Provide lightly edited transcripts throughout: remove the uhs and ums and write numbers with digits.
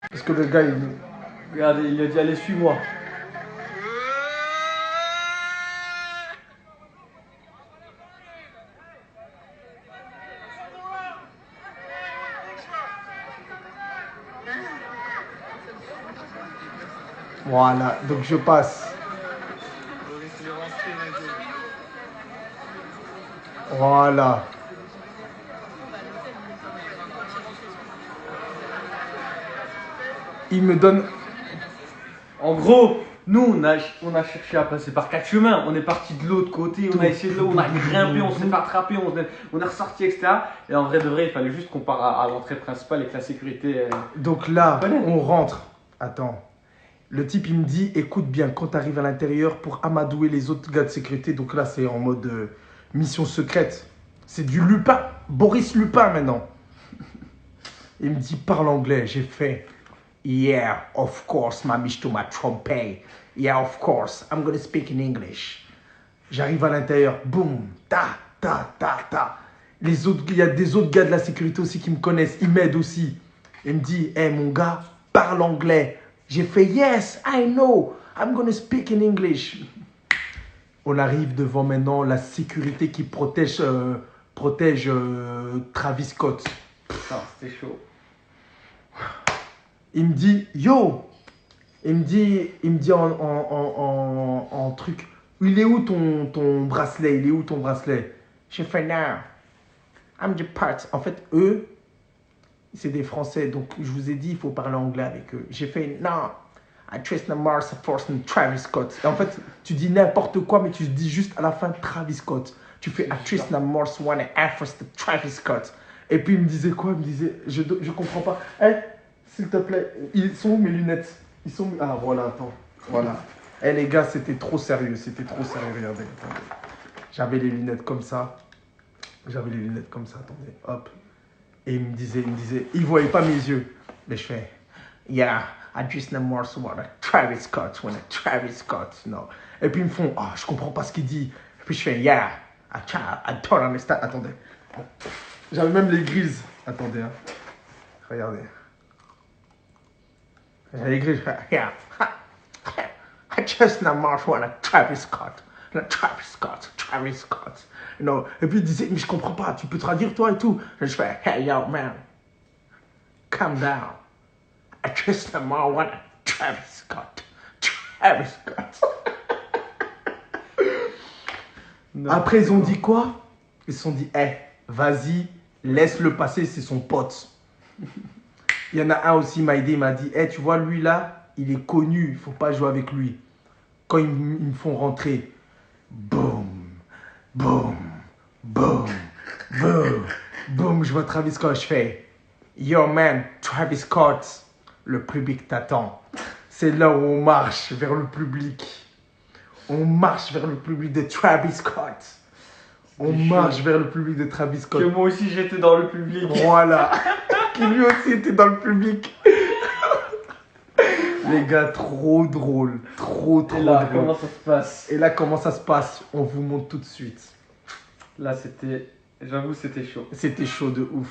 Parce que le gars, il... Regardez, il lui a dit allez, suis-moi. Voilà, donc je passe. Voilà. Il me donne... En gros, nous, on a cherché à passer par 4 chemins. On est parti de l'autre côté, on a essayé de l'autre, on a grimpé, on s'est fait attraper, on est ressorti, etc. Et en vrai de vrai, il fallait juste qu'on parte à l'entrée principale et que la sécurité. Donc là, Connais. on rentre. Attends. Le type, il me dit, écoute bien, quand tu arrives à l'intérieur pour amadouer les autres gars de sécurité, donc là, c'est en mode mission secrète. C'est du Lupin, Boris Lupin maintenant. Il me dit, parle anglais. J'ai fait, yeah, of course, ma miche to ma trompet. Yeah, of course, I'm gonna speak in English. J'arrive à l'intérieur, boum, ta, ta, ta, ta. Il y a des autres gars de la sécurité aussi qui me connaissent, ils m'aident aussi. Il me dit, hey, mon gars, parle anglais. J'ai fait, yes, I know, I'm gonna speak in English. On arrive devant maintenant la sécurité qui protège Travis Scott. Non, c'était chaud. Il me dit, yo, il me dit en truc, il est où ton bracelet? Il est où ton bracelet? J'ai fait, now, I'm the part. En fait, eux, c'est des Français, donc je vous ai dit, il faut parler anglais avec eux. J'ai fait, non, I trust the Mars Force and Travis Scott. Et en fait, tu dis n'importe quoi, mais tu dis juste à la fin Travis Scott. Tu fais, I trust the Mars One and Air Force de Travis Scott. Et puis il me disait quoi? Il me disait, je comprends pas. Hey, s'il te plaît, ils sont où mes lunettes? Ils sont où? Ah voilà, attends, voilà. Eh les gars, c'était trop sérieux, regardez. Attendez. J'avais les lunettes comme ça. Attendez, hop. Et il me disait, il voyait pas mes yeux. Mais je fais, yeah, I just know more so what a Travis Scott, when a Travis Scott, no. Et puis ils me font, ah, je comprends pas ce qu'il dit. Et puis je fais, yeah, I don't understand. Attendez. J'avais même les grises. Attendez, hein. Regardez. J'avais les grises, je fais, yeah, I just know more so what a Travis Scott. Travis Scott. You Et puis il disait, mais je comprends pas, tu peux traduire toi et tout. Et je fais, hey yo man, calm down. I just want Travis Scott. Après ils ont dit quoi? Ils se sont dit, hey, vas-y, laisse-le passer, c'est son pote. Il y en a un aussi, il m'a aidé, il m'a dit, hey, tu vois lui là, il est connu, il faut pas jouer avec lui. Quand ils me font rentrer, boum, boum, boum, boum, boum, je vois Travis Scott, je fais, yo man, Travis Scott, le public t'attend. C'est là où on marche vers le public. On marche vers le public de Travis Scott. On marche vers le public de Travis Scott. Que moi aussi j'étais dans le public. Voilà. Qui lui aussi était dans le public. Les gars, trop drôle. Trop Et là, drôle. comment ça se passe? Et là, comment ça se passe? On vous montre tout de suite. Là, c'était. J'avoue, c'était chaud. C'était chaud de ouf.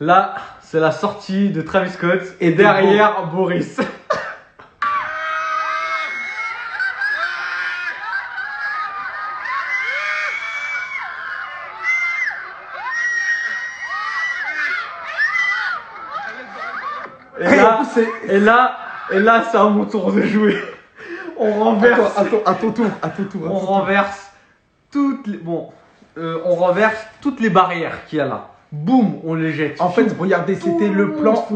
Là, c'est la sortie de Travis Scott. Et derrière, Boris. Et là, c'est à mon tour de jouer. On renverse. À ton tour. On renverse toutes les. Bon, on renverse toutes les barrières qu'il y a là. Boum, on les jette. En fait, regardez, c'était le plan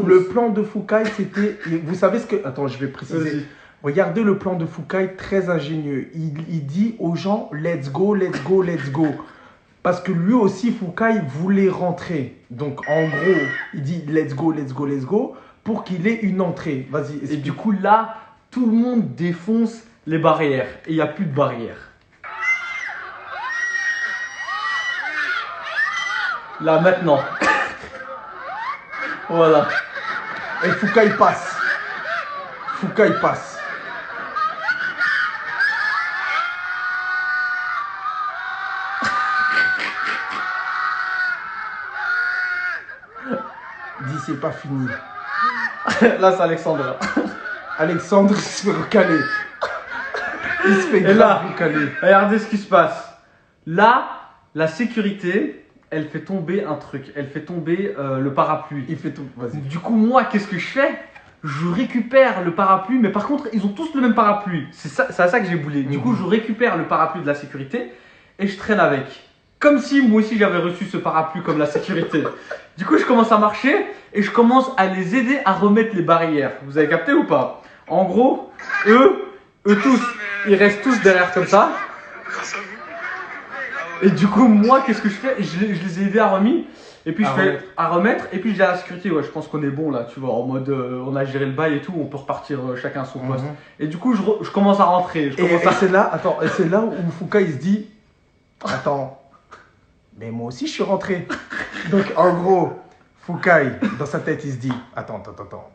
de Foucault, c'était. Vous savez ce que. Attends, je vais préciser. Regardez le plan de Foucault, très ingénieux. Il dit aux gens, let's go, let's go, let's go. Parce que lui aussi, Foucault voulait rentrer. Donc, en gros, il dit let's go, let's go, let's go, pour qu'il ait une entrée. Vas-y. Et du coup, là, tout le monde défonce les barrières. Et il n'y a plus de barrières. Là, maintenant. Voilà. Et Foucault, il passe. c'est pas fini. Là, c'est Alexandre. Alexandre il se fait recaler. Il se fait Et là, grave recaler. regardez ce qui se passe. Là, la sécurité, elle fait tomber un truc. Elle fait tomber le parapluie. Il fait tout. Vas-y. Du coup, moi, qu'est-ce que je fais? Je récupère le parapluie, mais par contre, ils ont tous le même parapluie. C'est à ça que j'ai boulé. Du coup, je récupère le parapluie de la sécurité et je traîne avec. Comme si moi aussi j'avais reçu ce parapluie comme la sécurité. Du coup, je commence à marcher et je commence à les aider à remettre les barrières. Vous avez capté ou pas? En gros, eux tous, ils restent tous derrière comme ça. Et du coup, moi, qu'est-ce que je fais? Je les ai aidés à remettre. Et puis à remettre. Et puis je dis à la sécurité, ouais, je pense qu'on est bon là, tu vois, en mode on a géré le bail et tout, on peut repartir chacun à son poste. Et du coup, je commence à rentrer. Et c'est là, attends, et c'est là où Foucault il se dit, attends, mais moi aussi je suis rentré. Donc en gros, Foucault, dans sa tête, il se dit, attends,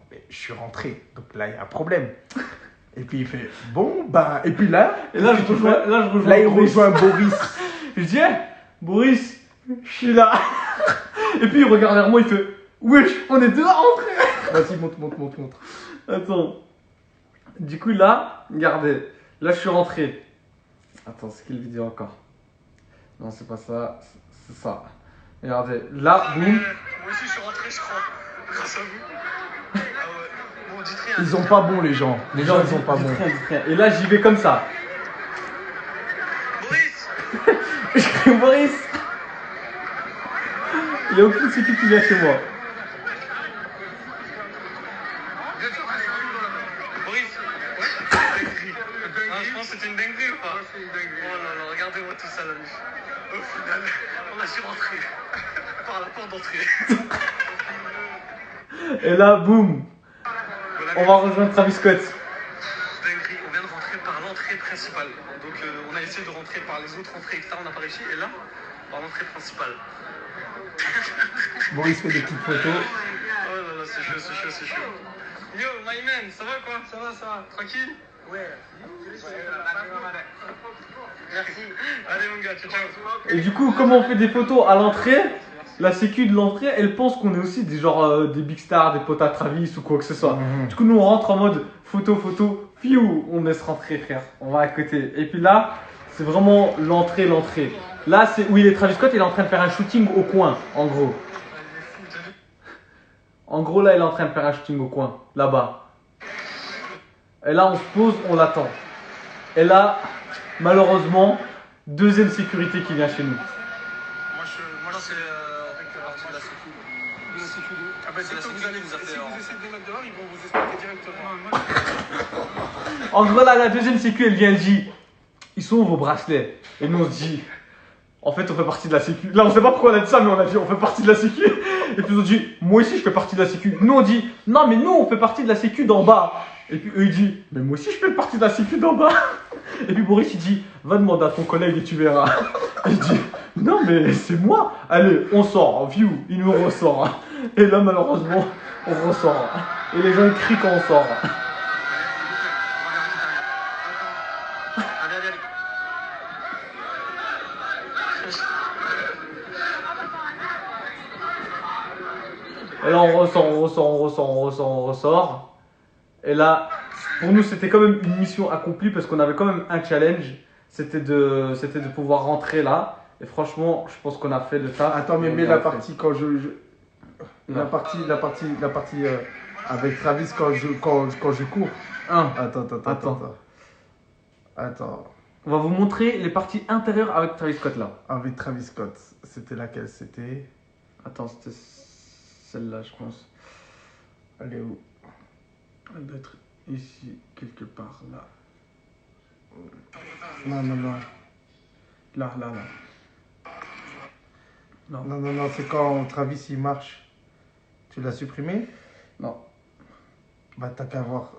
mais je suis rentré. Donc là, il y a un problème. Et puis il fait, bon, bah, et puis là, je rejoins il rejoint Boris. Je dis, hey, Boris, je suis là. Et puis il regarde vers moi, il fait, wesh, on est deux à rentrer. Vas-y, montre. Attends. Du coup, là, regardez. Là, je suis rentré. Attends, c'est quelle vidéo encore? Non, c'est pas ça. C'est ça. Regardez. Là, boum. Moi aussi, je suis rentré, je crois. Grâce à vous. Ah ouais. Bon, dites rien. Ils ont pas bon, les gens. Les gens, ils ont pas bon. Dites rien. Et là, j'y vais comme ça. Boris. Je crie Boris. Il n'y a aucune sécu qui vient chez moi. Boris. Je pense que c'était une dinguerie ou pas? C'est une dinguerie. Oh là là, regardez-moi tout ça, la nuit. Au final, on a su rentrer. Par la porte d'entrée. Et là, boum. On va rejoindre Travis Scott. Dinguerie, on vient de rentrer par l'entrée principale. Donc on a essayé de rentrer par les autres entrées externes, on n'a pas réussi. Et là, par l'entrée principale. Boris fait des petites photos. Oh là là, c'est chaud. Yo, my man, ça va quoi? Ça va. Tranquille? Ouais. Merci. Allez mon gars, ciao. Et du coup, comme on fait des photos à l'entrée, la sécu de l'entrée, elle pense qu'on est aussi des des big stars, des potes à Travis ou quoi que ce soit. Du coup, nous on rentre en mode photo, fiou, on laisse rentrer frère, on va à côté. Et puis là, c'est vraiment l'entrée. Là, c'est où il est Travis Scott, il est en train de faire un shooting au coin, en gros. En gros, là, il est en train de faire un shooting au coin, là-bas. Et là, on se pose, on l'attend. Et là, malheureusement, deuxième sécurité qui vient chez nous. Moi, c'est partie de la sécu. De la sécu. Ah bah, c'est la sécu, vous allez vous appeler. Si vous essayez de les mettre dehors, ils vont vous expliquer directement. En gros, là, la deuxième sécu, elle vient, elle dit, ils sont où vos bracelets? Et nous, on se dit, en fait, on fait partie de la sécu. Là, on sait pas pourquoi on a dit ça, mais on a dit, on fait partie de la sécu. Et puis, ils ont dit, moi aussi, je fais partie de la sécu. Nous, on dit, non, mais nous, on fait partie de la sécu d'en bas. Et puis, eux, ils disent, mais moi aussi, je fais partie de la sécu d'en bas. Et puis, Boris, il dit, va demander à ton collègue et tu verras. Et il dit, non, mais c'est moi. Allez, on sort, view, il nous ressort. Et là, malheureusement, on ressort. Et les gens, ils crient quand on sort. Allez. Et là, on ressort. Et là, pour nous, c'était quand même une mission accomplie parce qu'on avait quand même un challenge. C'était de pouvoir rentrer là. Et franchement, je pense qu'on a fait le tas. Attends, mais la partie quand la partie avec Travis quand je cours. Attends. On va vous montrer les parties intérieures avec Travis Scott là. Avec Travis Scott, c'était laquelle? C'était. Attends, c'était celle-là, je pense. Elle est où? Elle doit être ici, quelque part, là. Non. Là. Non, c'est quand Travis il marche. Tu l'as supprimé? Non. Bah, t'as qu'à voir.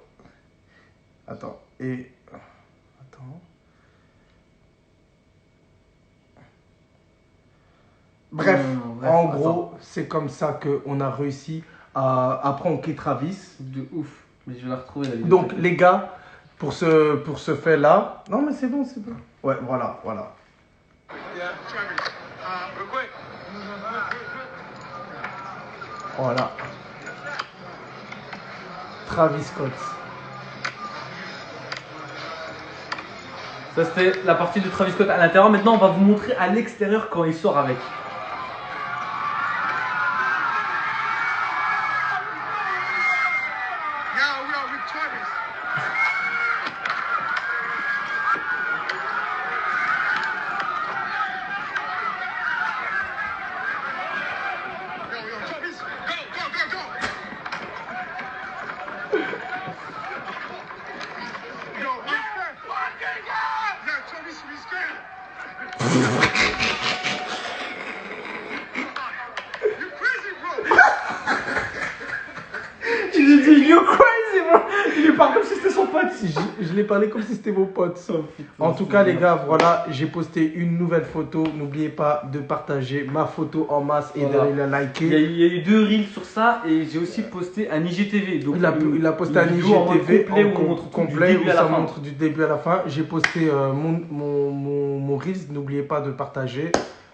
Attends. Bref, en gros, c'est comme ça qu'on a réussi à pranker Travis. De ouf. Mais je vais la retrouver la vidéo. Donc, les gars, pour ce fait-là. Non, mais c'est bon. Ouais, voilà. Voilà. Travis Scott. Ça c'était la partie de Travis Scott à l'intérieur. Maintenant on va vous montrer à l'extérieur quand il sort avec. J'ai dit you crazy bro. Il lui parle comme si c'était son pote. Je l'ai parlé comme si c'était mon pote. En tout cas les gars, voilà, j'ai posté une nouvelle photo. N'oubliez pas de partager ma photo en masse et Voilà. de la liker. Il y a eu 2 reels sur ça et j'ai aussi posté un IGTV. Donc Il a posté un vidéo en mode IGTV complet où on montre tout complet du début où à la ça fin. montre du début à la fin. J'ai posté mon Reels. N'oubliez pas de partager.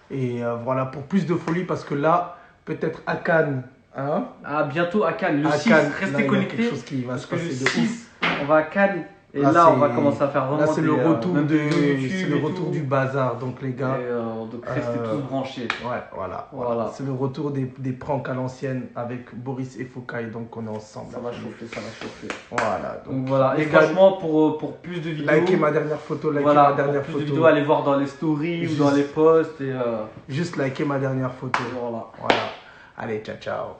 Et voilà, pour plus de folie, parce que là, peut-être à Cannes. Hein? À bientôt à Cannes, le À 6, Cannes, là, restez il y a connectés. quelque chose qui va Parce se que le passer de ouf. 6, on va à Cannes et Là, là on va c'est- commencer à faire vraiment Là, c'est le des, retour, même de, vidéos YouTube c'est le et retour tout. du bazar. Donc, les gars, Donc restez tous branchés. ouais, voilà. Voilà. C'est le retour des pranks à l'ancienne avec Boris et Foucault. Donc, on est ensemble. Ça va chauffer, ça va chauffer. Voilà. Donc voilà, et les gars, franchement pour plus de vidéos, likez ma dernière photo. Likez voilà, ma dernière pour plus de photo. vidéos, allez voir dans les stories Juste- ou dans les posts et Juste likez ma dernière photo. voilà. Voilà. Allez, ciao, ciao.